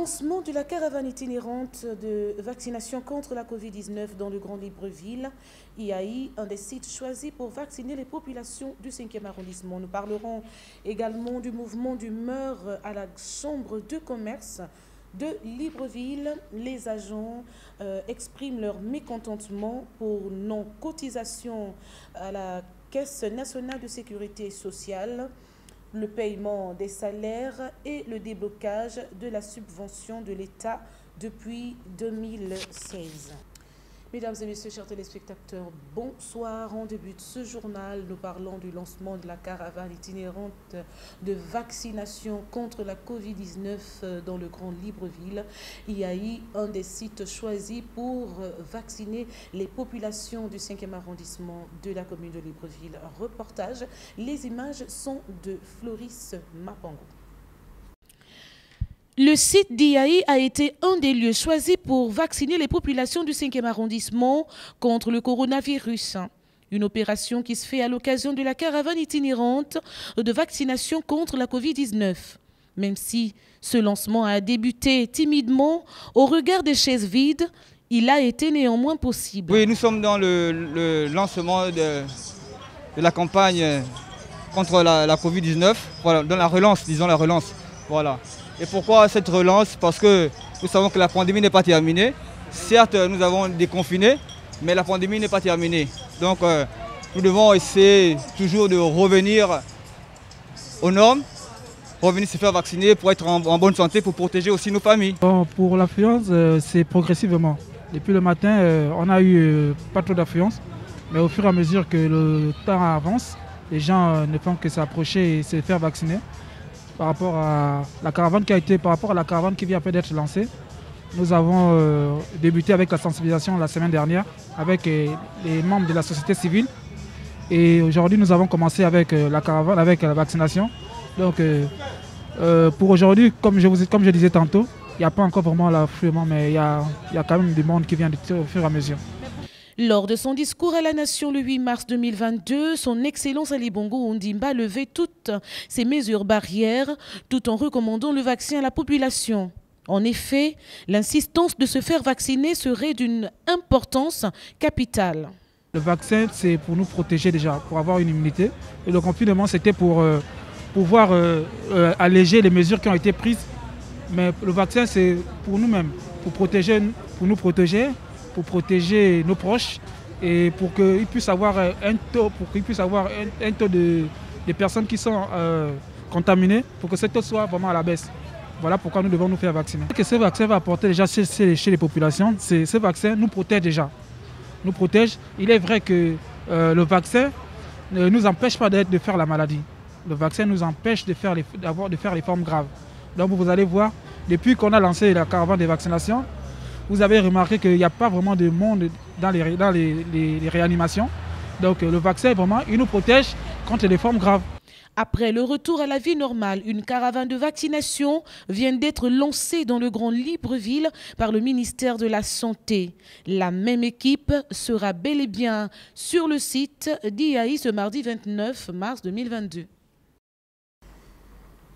Lancement de la caravane itinérante de vaccination contre la Covid-19 dans le Grand Libreville. IAI, un des sites choisis pour vacciner les populations du 5e arrondissement. Nous parlerons également du mouvement d'humeur à la Chambre de commerce de Libreville. Les agents expriment leur mécontentement pour non-cotisation à la Caisse nationale de sécurité sociale, le paiement des salaires et le déblocage de la subvention de l'État depuis 2016. Mesdames et messieurs, chers téléspectateurs, bonsoir. En début de ce journal, nous parlons du lancement de la caravane itinérante de vaccination contre la Covid-19 dans le Grand Libreville. IAI, un des sites choisis pour vacciner les populations du 5e arrondissement de la commune de Libreville. Un reportage. Les images sont de Floris Mapango. Le site d'IAI a été un des lieux choisis pour vacciner les populations du 5e arrondissement contre le coronavirus. Une opération qui se fait à l'occasion de la caravane itinérante de vaccination contre la Covid-19. Même si ce lancement a débuté timidement, au regard des chaises vides, il a été néanmoins possible. Oui, nous sommes dans le lancement de la campagne contre la Covid-19, voilà, dans la relance, disons la relance. Voilà. Et pourquoi cette relance? Parce que nous savons que la pandémie n'est pas terminée. Certes, nous avons déconfiné, mais la pandémie n'est pas terminée. Donc, nous devons essayer toujours de revenir aux normes, revenir se faire vacciner pour être en bonne santé, pour protéger aussi nos familles. Bon, pour l'affluence, c'est progressivement. Depuis le matin, on n'a eu pas trop d'affluence, mais au fur et à mesure que le temps avance, les gens ne font que s'approcher et se faire vacciner. Par rapport à la caravane qui vient d'être lancée, nous avons débuté avec la sensibilisation la semaine dernière avec les membres de la société civile. Et aujourd'hui, nous avons commencé avec la caravane, avec la vaccination. Donc, pour aujourd'hui, comme je disais tantôt, il n'y a pas encore vraiment l'affluement, mais il y a quand même du monde qui vient au fur et à mesure. Lors de son discours à la Nation le 8 mars 2022, son Excellence Ali Bongo Ondimba levait toutes ces mesures barrières tout en recommandant le vaccin à la population. En effet, l'insistance de se faire vacciner serait d'une importance capitale. Le vaccin, c'est pour nous protéger déjà, pour avoir une immunité. Et le confinement, c'était pour pouvoir alléger les mesures qui ont été prises. Mais le vaccin, c'est pour nous-mêmes, pour nous protéger, pour protéger nos proches et pour qu'ils puissent avoir un taux de personnes qui sont contaminées, pour que ce taux soit vraiment à la baisse. Voilà pourquoi nous devons nous faire vacciner. Ce que ce vaccin va apporter déjà chez les populations, ce vaccin nous protège déjà. Nous protège. Il est vrai que le vaccin ne nous empêche pas de faire la maladie. Le vaccin nous empêche de faire les formes graves. Donc vous allez voir, depuis qu'on a lancé la caravane de vaccination, vous avez remarqué qu'il n'y a pas vraiment de monde dans les réanimations. Donc le vaccin, vraiment, il nous protège contre les formes graves. Après le retour à la vie normale, une caravane de vaccination vient d'être lancée dans le Grand Libreville par le ministère de la Santé. La même équipe sera bel et bien sur le site d'IAI ce mardi 29 mars 2022.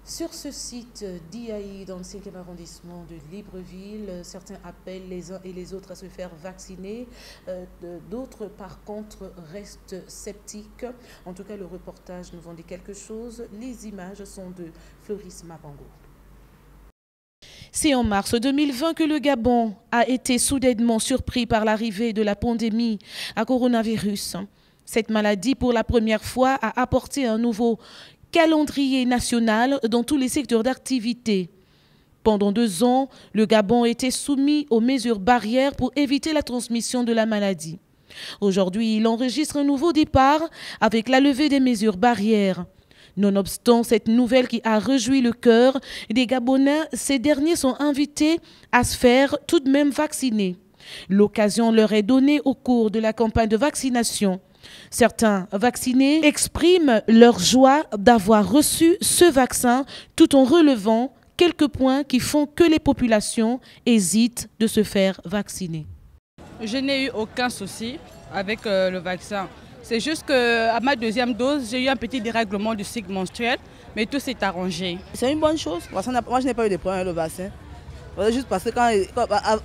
Sur ce site d'IAI dans le 5e arrondissement de Libreville, certains appellent les uns et les autres à se faire vacciner. D'autres, par contre, restent sceptiques. En tout cas, le reportage nous en dit quelque chose. Les images sont de Floris Mapango. C'est en mars 2020 que le Gabon a été soudainement surpris par l'arrivée de la pandémie à coronavirus. Cette maladie, pour la première fois, a apporté un nouveau calendrier national dans tous les secteurs d'activité. Pendant 2 ans, le Gabon était soumis aux mesures barrières pour éviter la transmission de la maladie. Aujourd'hui, il enregistre un nouveau départ avec la levée des mesures barrières. Nonobstant cette nouvelle qui a réjoui le cœur des Gabonais, ces derniers sont invités à se faire tout de même vacciner. L'occasion leur est donnée au cours de la campagne de vaccination. Certains vaccinés expriment leur joie d'avoir reçu ce vaccin tout en relevant quelques points qui font que les populations hésitent de se faire vacciner. Je n'ai eu aucun souci avec le vaccin. C'est juste qu'à ma 2e dose, j'ai eu un petit dérèglement du cycle menstruel, mais tout s'est arrangé. C'est une bonne chose. Moi, je n'ai pas eu de problème avec le vaccin. Juste parce que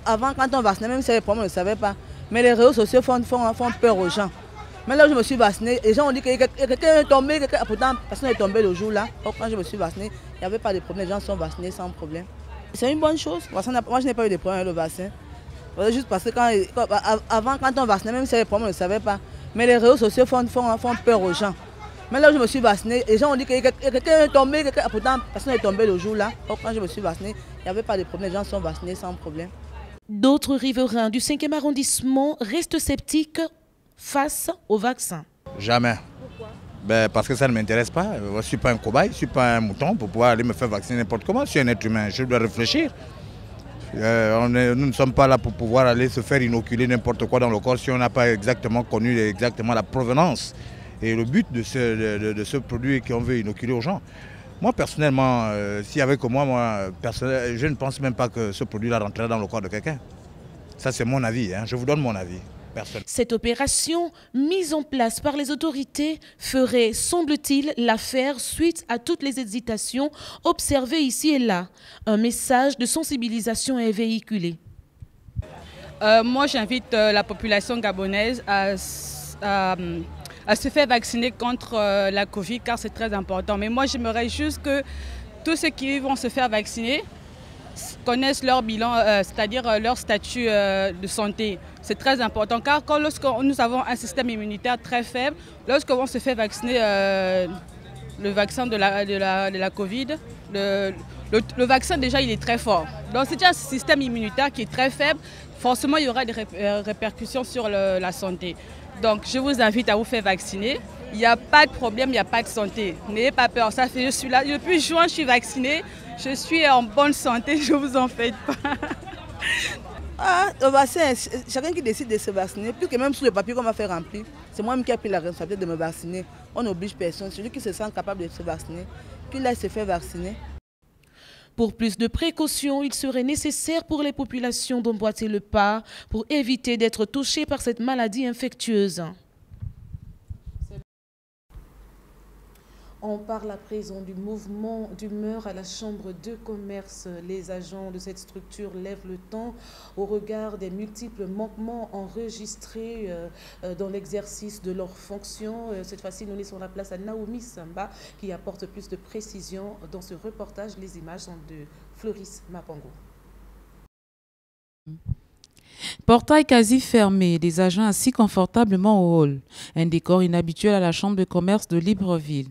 avant, quand on vaccinait, même si les problèmes, on ne le savait pas. Mais les réseaux sociaux font peur aux gens. Mais là où je me suis vaccinée, les gens ont dit que quelqu'un est tombé, pourtant personne n'est tombé le jour là. Donc, quand je me suis vaccinée, il n'y avait pas de problème, les gens sont vaccinés sans problème. C'est une bonne chose. Moi, je n'ai pas eu de problème avec le vaccin. Juste parce que avant, quand on vaccinait, même si les problèmes, on ne le savait pas. Mais les réseaux sociaux font peur aux gens. Mais là où je me suis vaccinée, les gens ont dit que quelqu'un est tombé, pourtant personne n'est tombé le jour là. Donc, quand je me suis vaccinée, il n'y avait pas de problème, les gens sont vaccinés sans problème. D'autres riverains du 5e arrondissement restent sceptiques face au vaccin. Jamais. Parce que ça ne m'intéresse pas. Je ne suis pas un cobaye, je ne suis pas un mouton pour pouvoir aller me faire vacciner n'importe comment. Je suis un être humain, je dois réfléchir. Nous ne sommes pas là pour pouvoir aller se faire inoculer n'importe quoi dans le corps si on n'a pas exactement connu la provenance et le but de ce produit qu'on veut inoculer aux gens. Moi personnellement, s'il y avait que moi je ne pense même pas que ce produit-là rentrerait dans le corps de quelqu'un. Ça c'est mon avis, hein. Je vous donne mon avis. Personnel. Cette opération, mise en place par les autorités, ferait, semble-t-il, l'affaire suite à toutes les hésitations observées ici et là. Un message de sensibilisation est véhiculé. Moi, j'invite la population gabonaise à se faire vacciner contre la Covid, car c'est très important. Mais moi, j'aimerais juste que tous ceux qui vont se faire vacciner connaissent leur bilan, c'est-à-dire leur statut de santé. C'est très important, car lorsque nous avons un système immunitaire très faible, lorsqu'on se fait vacciner le vaccin de la Covid, le vaccin déjà il est très fort. Donc c'est un système immunitaire qui est très faible, forcément il y aura des répercussions sur la santé. Donc je vous invite à vous faire vacciner. Il n'y a pas de problème, il n'y a pas de santé. N'ayez pas peur, ça fait, je suis là, depuis juin je suis vaccinée, je suis en bonne santé, je ne vous en faites pas. Le vaccin, chacun qui décide de se vacciner, plus que même sur le papier qu'on va faire remplir, c'est moi-même qui ai pris la responsabilité de me vacciner. On n'oblige personne, celui qui se sent capable de se vacciner, qu'il aille se faire vacciner. Pour plus de précautions, il serait nécessaire pour les populations d'emboîter le pas pour éviter d'être touchées par cette maladie infectieuse. On parle à présent du mouvement d'humeur à la Chambre de commerce. Les agents de cette structure lèvent le ton au regard des multiples manquements enregistrés dans l'exercice de leurs fonctions. Cette fois-ci, nous laissons la place à Naomi Samba qui apporte plus de précision dans ce reportage. Les images sont de Floris Mapango. Portail quasi fermé, des agents assis confortablement au hall. Un décor inhabituel à la Chambre de commerce de Libreville.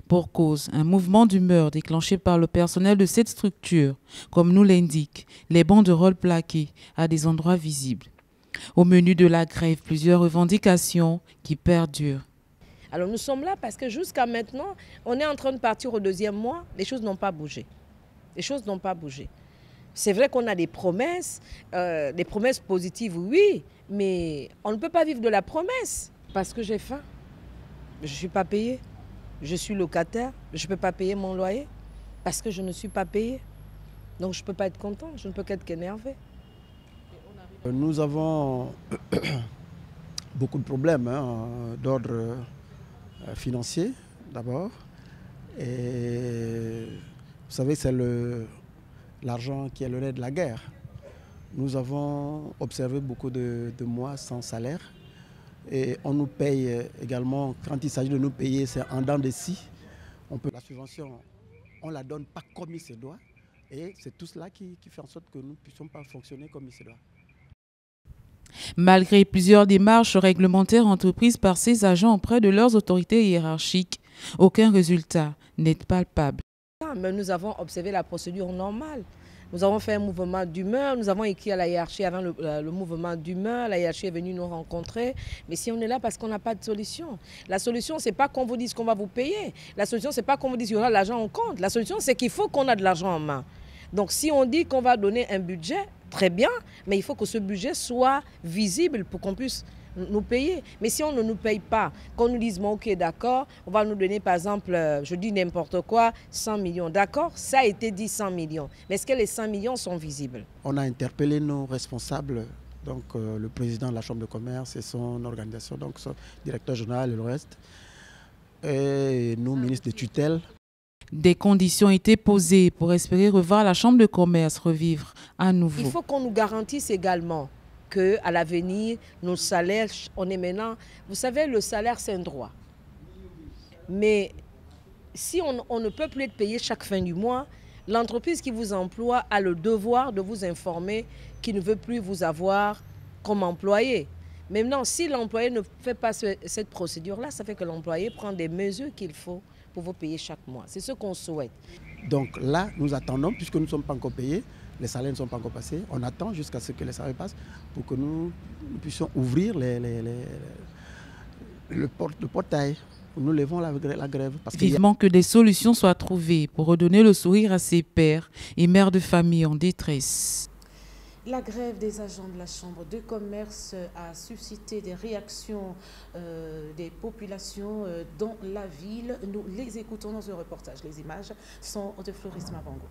Pour cause, un mouvement d'humeur déclenché par le personnel de cette structure, comme nous l'indiquent les bancs de rôle plaqués à des endroits visibles. Au menu de la grève, plusieurs revendications qui perdurent. Alors nous sommes là parce que jusqu'à maintenant, on est en train de partir au 2e mois, les choses n'ont pas bougé. Les choses n'ont pas bougé. C'est vrai qu'on a des promesses positives, oui, mais on ne peut pas vivre de la promesse parce que j'ai faim, je ne suis pas payée. Je suis locataire, je ne peux pas payer mon loyer parce que je ne suis pas payée. Donc je ne peux pas être content, je ne peux qu'être énervée. Nous avons beaucoup de problèmes d'ordre financier d'abord. Et vous savez, c'est l'argent qui est le nerf de la guerre. Nous avons observé beaucoup de mois sans salaire. Et on nous paye également, quand il s'agit de nous payer, c'est en dents de scie. La subvention, on ne la donne pas comme il se doit. Et c'est tout cela qui fait en sorte que nous ne puissions pas fonctionner comme il se doit. Malgré plusieurs démarches réglementaires entreprises par ces agents auprès de leurs autorités hiérarchiques, aucun résultat n'est palpable. Mais nous avons observé la procédure normale. Nous avons fait un mouvement d'humeur, nous avons écrit à la hiérarchie avant le mouvement d'humeur, la hiérarchie est venue nous rencontrer. Mais si on est là parce qu'on n'a pas de solution. La solution, ce n'est pas qu'on vous dise qu'on va vous payer. La solution, ce n'est pas qu'on vous dise qu'il y aura de l'argent en compte. La solution, c'est qu'il faut qu'on ait de l'argent en main. Donc si on dit qu'on va donner un budget, très bien, mais il faut que ce budget soit visible pour qu'on puisse nous payer. Mais si on ne nous paye pas, qu'on nous dise, bon, ok, d'accord, on va nous donner par exemple, je dis n'importe quoi, 100 millions, d'accord, ça a été dit 100 millions. Mais est-ce que les 100 millions sont visibles? On a interpellé nos responsables, donc le président de la Chambre de commerce et son organisation, donc son directeur général et le reste, et nous, ministres de tutelle. Des conditions étaient posées pour espérer revoir la chambre de commerce revivre à nouveau. Il faut qu'on nous garantisse également qu'à l'avenir, nos salaires, on est maintenant... Vous savez, le salaire, c'est un droit. Mais si on ne peut plus être payé chaque fin du mois, l'entreprise qui vous emploie a le devoir de vous informer qu'il ne veut plus vous avoir comme employé. Maintenant, si l'employé ne fait pas cette procédure-là, ça fait que l'employé prend des mesures qu'il faut pour vous payer chaque mois. C'est ce qu'on souhaite. Donc là, nous attendons, puisque nous ne sommes pas encore payés, les salaires ne sont pas encore passés, on attend jusqu'à ce que les salaires passent pour que nous puissions ouvrir le portail. Nous levons la grève. Vivement que des solutions soient trouvées pour redonner le sourire à ces pères et mères de famille en détresse. La grève des agents de la Chambre de commerce a suscité des réactions des populations dans la ville. Nous les écoutons dans ce reportage. Les images sont de Floris Mabango.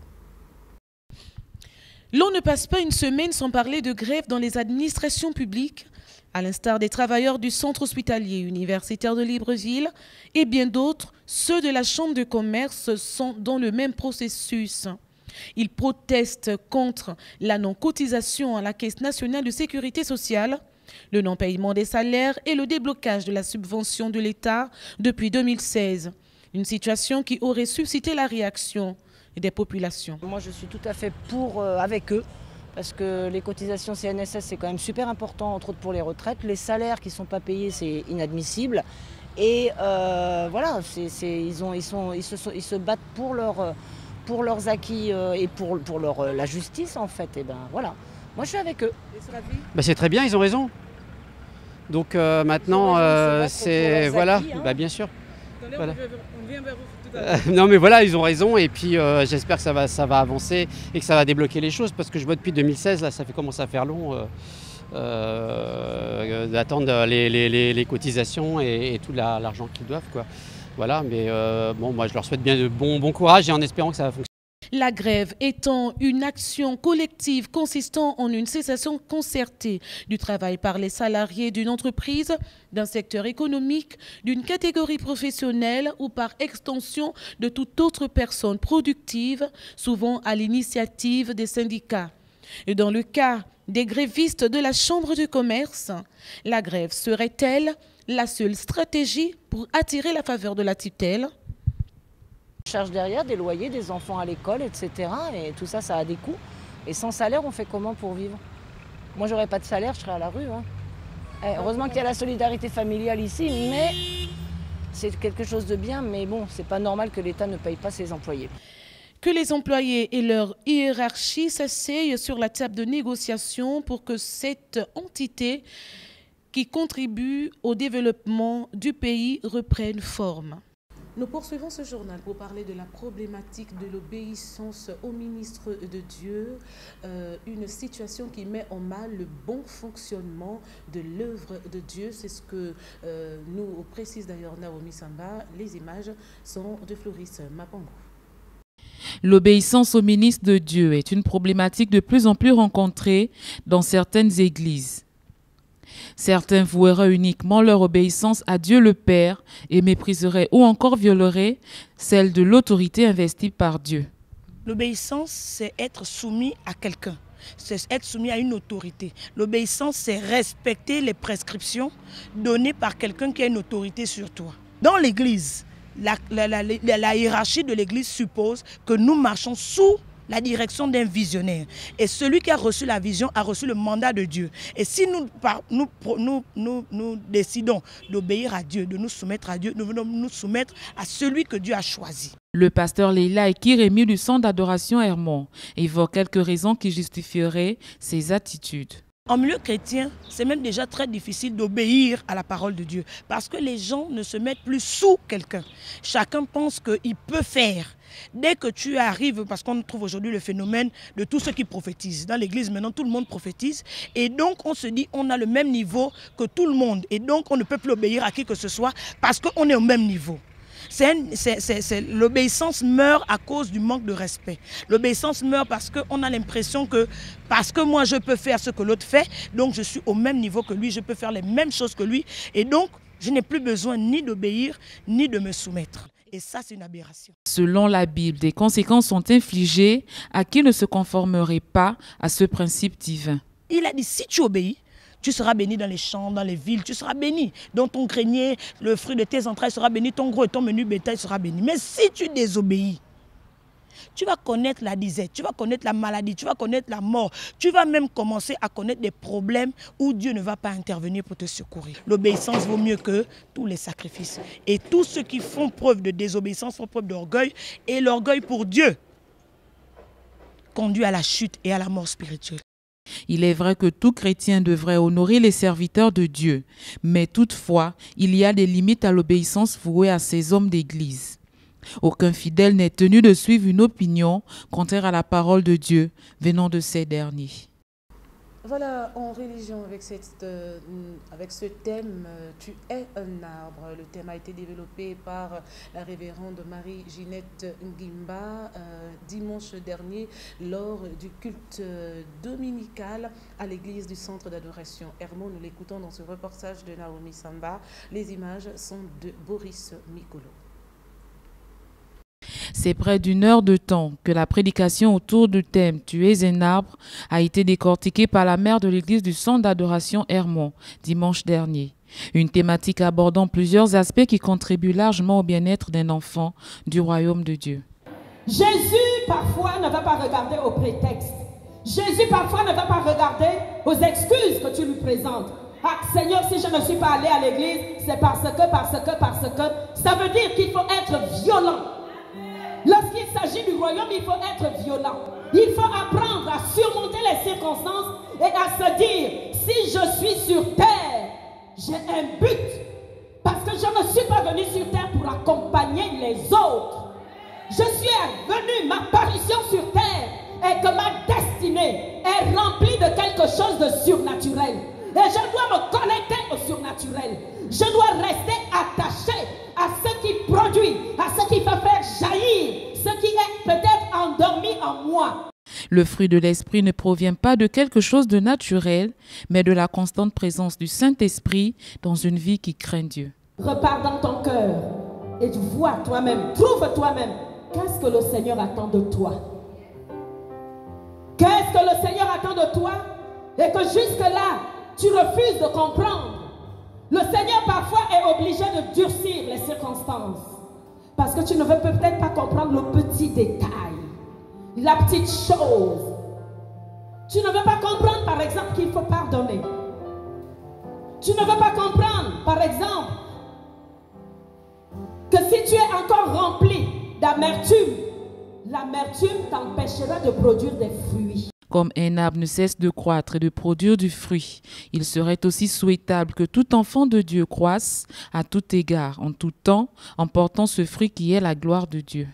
L'on ne passe pas une semaine sans parler de grève dans les administrations publiques, à l'instar des travailleurs du centre hospitalier universitaire de Libreville et bien d'autres. Ceux de la Chambre de commerce sont dans le même processus. Ils protestent contre la non-cotisation à la Caisse nationale de sécurité sociale, le non-paiement des salaires et le déblocage de la subvention de l'État depuis 2016. Une situation qui aurait suscité la réaction des populations. Moi, je suis tout à fait avec eux, parce que les cotisations CNSS, c'est quand même super important, entre autres pour les retraites. Les salaires qui ne sont pas payés, c'est inadmissible. Et voilà, ils se battent pour leurs acquis et pour la justice, en fait. Et ben voilà, moi je suis avec eux. C'est très bien, ils ont raison. Donc maintenant, c'est... Voilà, bien sûr. Voilà. Non mais voilà, ils ont raison et puis j'espère que ça va avancer et que ça va débloquer les choses parce que je vois depuis 2016, là ça commence à faire long d'attendre les cotisations et tout l'argent qu'ils doivent, quoi. Voilà, mais bon, moi je leur souhaite bien de bon courage et en espérant que ça va fonctionner. La grève étant une action collective consistant en une cessation concertée du travail par les salariés d'une entreprise, d'un secteur économique, d'une catégorie professionnelle ou par extension de toute autre personne productive, souvent à l'initiative des syndicats. Et dans le cas des grévistes de la Chambre de commerce, la grève serait-elle la seule stratégie pour attirer la faveur de la tutelle ? On cherche derrière des loyers, des enfants à l'école, etc. Et tout ça, ça a des coûts. Et sans salaire, on fait comment pour vivre? Moi, j'aurais pas de salaire, je serais à la rue. Hein. Heureusement qu'il y a la solidarité familiale ici, mais c'est quelque chose de bien. Mais bon, c'est pas normal que l'État ne paye pas ses employés. Que les employés et leur hiérarchie s'asseyent sur la table de négociation pour que cette entité qui contribue au développement du pays reprenne forme. Nous poursuivons ce journal pour parler de la problématique de l'obéissance au ministre de Dieu, une situation qui met en mal le bon fonctionnement de l'œuvre de Dieu. C'est ce que nous précise d'ailleurs Naomi Samba. Les images sont de Floris Mabango. L'obéissance au ministre de Dieu est une problématique de plus en plus rencontrée dans certaines églises. Certains voueraient uniquement leur obéissance à Dieu le Père et mépriseraient ou encore violeraient celle de l'autorité investie par Dieu. L'obéissance, c'est être soumis à quelqu'un, c'est être soumis à une autorité. L'obéissance, c'est respecter les prescriptions données par quelqu'un qui a une autorité sur toi. Dans l'Église, la hiérarchie de l'Église suppose que nous marchons sous la direction d'un visionnaire. Et celui qui a reçu la vision a reçu le mandat de Dieu. Et si nous décidons d'obéir à Dieu, de nous soumettre à Dieu, nous venons nous soumettre à celui que Dieu a choisi. Le pasteur Leila Ekiremi du centre d'adoration Hermon évoque quelques raisons qui justifieraient ces attitudes. En milieu chrétien, c'est même déjà très difficile d'obéir à la parole de Dieu parce que les gens ne se mettent plus sous quelqu'un. Chacun pense qu'il peut faire. Dès que tu arrives, parce qu'on trouve aujourd'hui le phénomène de tous ceux qui prophétisent. Dans l'église, maintenant, tout le monde prophétise. Et donc, on se dit, on a le même niveau que tout le monde. Et donc, on ne peut plus obéir à qui que ce soit parce qu'on est au même niveau. L'obéissance meurt à cause du manque de respect. L'obéissance meurt parce qu'on a l'impression que, parce que moi je peux faire ce que l'autre fait, donc je suis au même niveau que lui, je peux faire les mêmes choses que lui. Et donc, je n'ai plus besoin ni d'obéir, ni de me soumettre. Et ça, c'est une aberration. Selon la Bible, des conséquences sont infligées à qui ne se conformerait pas à ce principe divin. Il a dit, si tu obéis, tu seras béni dans les champs, dans les villes, tu seras béni. Dans ton grenier, le fruit de tes entrailles sera béni, ton gros et ton menu bétail sera béni. Mais si tu désobéis, tu vas connaître la disette, tu vas connaître la maladie, tu vas connaître la mort. Tu vas même commencer à connaître des problèmes où Dieu ne va pas intervenir pour te secourir. L'obéissance vaut mieux que tous les sacrifices. Et tous ceux qui font preuve de désobéissance font preuve d'orgueil. Et l'orgueil pour Dieu conduit à la chute et à la mort spirituelle. Il est vrai que tout chrétien devrait honorer les serviteurs de Dieu, mais toutefois, il y a des limites à l'obéissance vouée à ces hommes d'église. Aucun fidèle n'est tenu de suivre une opinion contraire à la parole de Dieu venant de ces derniers. Voilà, en religion, avec ce thème, tu es un arbre. Le thème a été développé par la révérende Marie-Ginette Ngimba dimanche dernier lors du culte dominical à l'église du centre d'adoration Hermon. Nous l'écoutons dans ce reportage de Naomi Samba. Les images sont de Boris Mikolo. C'est près d'une heure de temps que la prédication autour du thème « Tu es un arbre » a été décortiquée par la mère de l'église du centre d'adoration Hermon dimanche dernier. Une thématique abordant plusieurs aspects qui contribuent largement au bien-être d'un enfant du royaume de Dieu. Jésus parfois ne va pas regarder au prétexte. Jésus parfois ne va pas regarder aux excuses que tu lui présentes. Ah Seigneur, si je ne suis pas allé à l'église, c'est parce que. Ça veut dire qu'il faut être violent. Lorsqu'il s'agit du royaume, il faut être violent. Il faut apprendre à surmonter les circonstances et à se dire, si je suis sur terre, j'ai un but. Parce que je ne suis pas venu sur terre pour accompagner les autres. Je suis venu, ma parution sur terre est que ma destinée est remplie de quelque chose de surnaturel. Et je dois me connecter au surnaturel. Je dois rester attaché à ce qui produit, à ce qui va faire jaillir, ce qui est peut-être endormi en moi. Le fruit de l'esprit ne provient pas de quelque chose de naturel, mais de la constante présence du Saint-Esprit dans une vie qui craint Dieu. Repars dans ton cœur et vois toi-même, trouve toi-même, qu'est-ce que le Seigneur attend de toi? Qu'est-ce que le Seigneur attend de toi? Et que jusque-là, tu refuses de comprendre. Le Seigneur parfois est obligé de durcir les circonstances. Parce que tu ne veux peut-être pas comprendre le petit détail, la petite chose. Tu ne veux pas comprendre par exemple qu'il faut pardonner. Tu ne veux pas comprendre par exemple que si tu es encore rempli d'amertume, l'amertume t'empêchera de produire des fruits. Comme un arbre ne cesse de croître et de produire du fruit, il serait aussi souhaitable que tout enfant de Dieu croisse à tout égard, en tout temps, en portant ce fruit qui est la gloire de Dieu.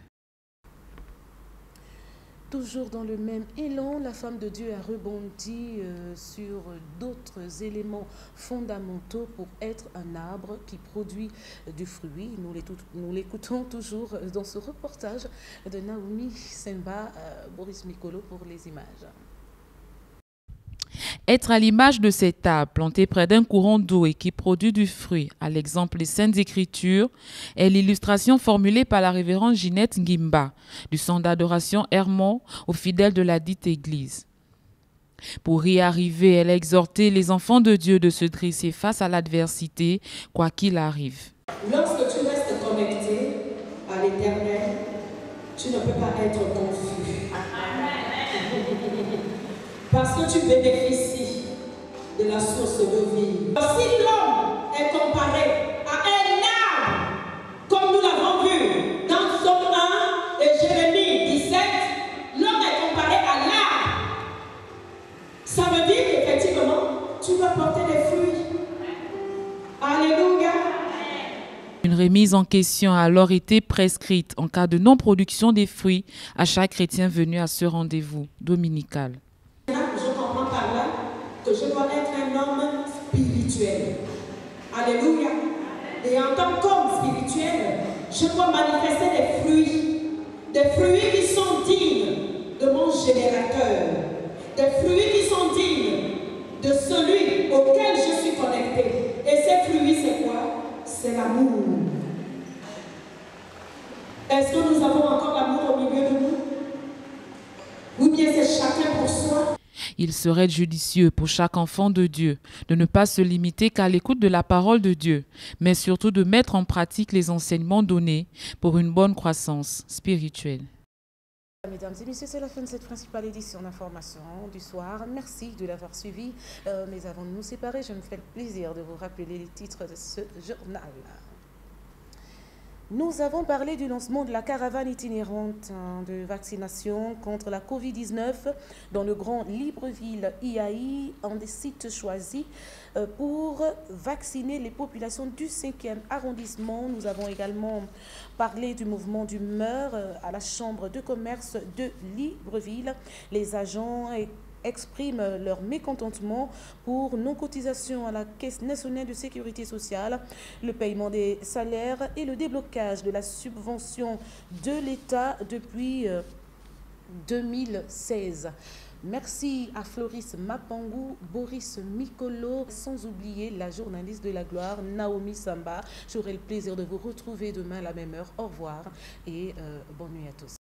Toujours dans le même élan, la femme de Dieu a rebondi sur d'autres éléments fondamentaux pour être un arbre qui produit du fruit. Nous l'écoutons toujours dans ce reportage de Naomi Samba, Boris Mikolo pour les images. Être à l'image de cet arbre planté près d'un courant d'eau et qui produit du fruit, à l'exemple des Saintes Écritures, est l'illustration formulée par la révérende Ginette Ngimba du centre d'adoration Hermon aux fidèles de la dite église. Pour y arriver, elle a exhorté les enfants de Dieu de se dresser face à l'adversité, quoi qu'il arrive. Lorsque tu restes connecté à l'Éternel, tu ne peux pas être confus. Parce que tu bénéficies de la source de vie. Si l'homme est comparé à un arbre, comme nous l'avons vu dans Somme 1 et Jérémie 17, l'homme est comparé à l'arbre. Ça veut dire qu'effectivement, tu dois porter des fruits. Alléluia. Une remise en question a alors été prescrite en cas de non-production des fruits à chaque chrétien venu à ce rendez-vous dominical. Je comprends par là que je dois être un homme spirituel. Alléluia. Et en tant qu'homme spirituel, je dois manifester des fruits qui sont dignes de mon générateur, des fruits qui sont dignes de celui auquel je suis connecté. Et ces fruits, c'est quoi? C'est l'amour. Il serait judicieux pour chaque enfant de Dieu de ne pas se limiter qu'à l'écoute de la parole de Dieu, mais surtout de mettre en pratique les enseignements donnés pour une bonne croissance spirituelle. Mesdames et messieurs, c'est la fin de cette principale édition d'information du soir. Merci de l'avoir suivi. Mais avant de nous séparer, je me fais le plaisir de vous rappeler les titres de ce journal. Nous avons parlé du lancement de la caravane itinérante de vaccination contre la Covid-19 dans le Grand Libreville IAI, un des sites choisis pour vacciner les populations du 5e arrondissement. Nous avons également parlé du mouvement d'humeur à la Chambre de commerce de Libreville. Les agents expriment leur mécontentement pour non-cotisation à la Caisse nationale de sécurité sociale, le paiement des salaires et le déblocage de la subvention de l'État depuis 2016. Merci à Floris Mapangou, Boris Mikolo, sans oublier la journaliste de la gloire, Naomi Samba. J'aurai le plaisir de vous retrouver demain à la même heure. Au revoir et bonne nuit à tous.